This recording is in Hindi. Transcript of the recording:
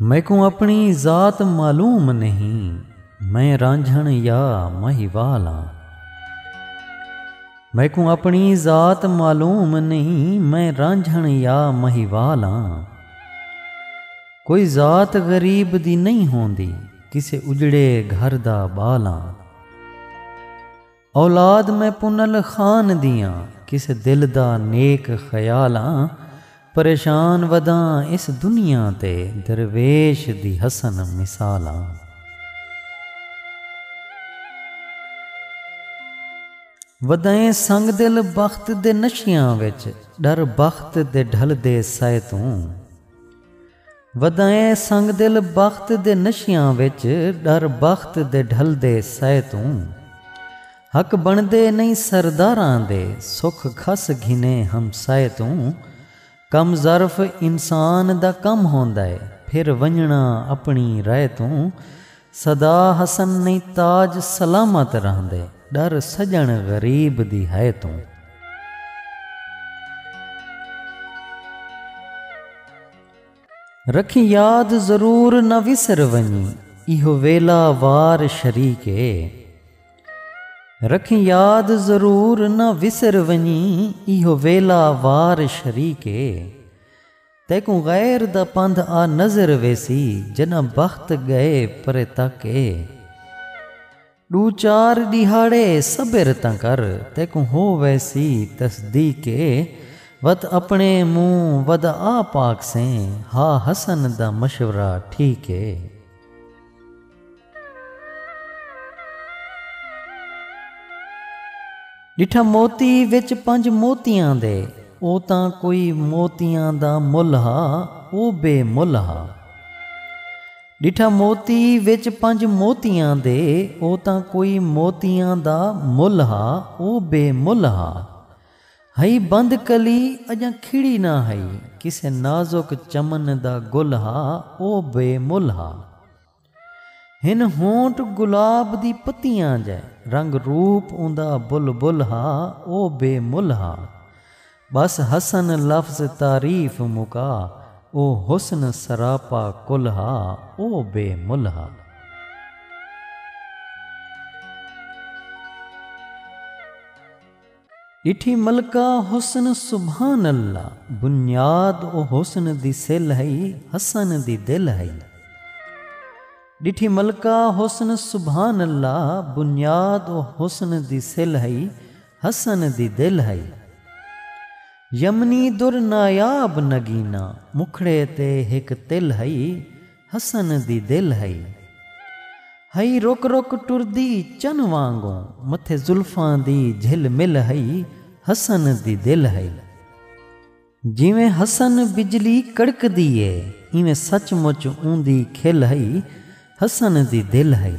मैं को अपनी ज़ात मालूम नहीं, मैं रांझण या महिवाला। मैं को अपनी ज़ात मालूम नहीं, मैं रांझण या महिवाला। कोई ज़ात गरीब दी नहीं होंदी, किसे उजड़े घर दा बाला। औलाद मैं पुनल खान दियां, किसे दिल दा नेक ख्याला। परेशान वदां इस दुनिया ते, दरवेश दी हसन मिसाला। वदाएं संग दिल बख्त दे नशियां विच, डर बख्त दे ढल दे सै तूं। वदाएं संग दिल बख्त दे नशियां विच, डर बख्त दे ढल दे सै तूं। हक बनदे नहीं सरदारां दे, सुख खस घिने हमसाए तूं। कम ज़र्फ इंसान दा कम होंदा है, फिर वंजना अपनी राय तूं। सदा हसन नहीं ताज सलामत रहंदे, डर सजन गरीब दी है तूं। रखी याद ज़रूर न विसर वनी, इहो वेला वार शरीके। रखी याद ज़रूर न विसर वनी, इहो वेला वार शरीके। तैकू गैर दा पंध आ नज़र वेसी, जना बख्त गए परे ताके। दू चार दिहाड़े सबिर ता कर, तैकू हो वैसी तस्दीके। वत अपने मुँह वद आ पाक से, हा हसन दा मशवरा ठीक है। डिठा मोती विच पंज मोतियां दे, ओ तां कोई मोतियां दा मुल हा, ओ बेमुल हा। डिठा मोती विच पंज मोतियां दे, ओ तां कोई मोतियां दा मुल हा, ओ बेमुल हा। हई बंद कली अजां खिड़ी ना हई, किसे नाजुक चमन दा गुल हा, ओ बेमुल हा। हिन होंठ गुलाब दी पत्तियां जै, रंग रूप उंदा बुलबुल हा, ओ बेमुल हा। बस हसन लफ्ज़ तारीफ मुका, ओ हुस्न सरापा कुल हा, ओ बेमुल हा। इठी मलका हुस्न सुभान अल्लाह, बुनियाद ओ हुस्न दी सिल हई, हसन दी दिल हई। डिठी मलका हुस्न सुभान अल्लाह, बुनियाद ओ हुस्न दी सिल हई, हसन दी दिल हई। यमनी दुर नायाब नगीना, मुखड़े ते हिक तिल हई, हसन दी दिल हई। हई रुक रुक टुरदी चन वांगों, मथे जुल्फां दी झिल मिल हई, हसन दी दिल हई। जिवें हसन बिजली कड़कदी है, इवें सचमुच ऊंदी खिल हई, हसन दी दिल हई।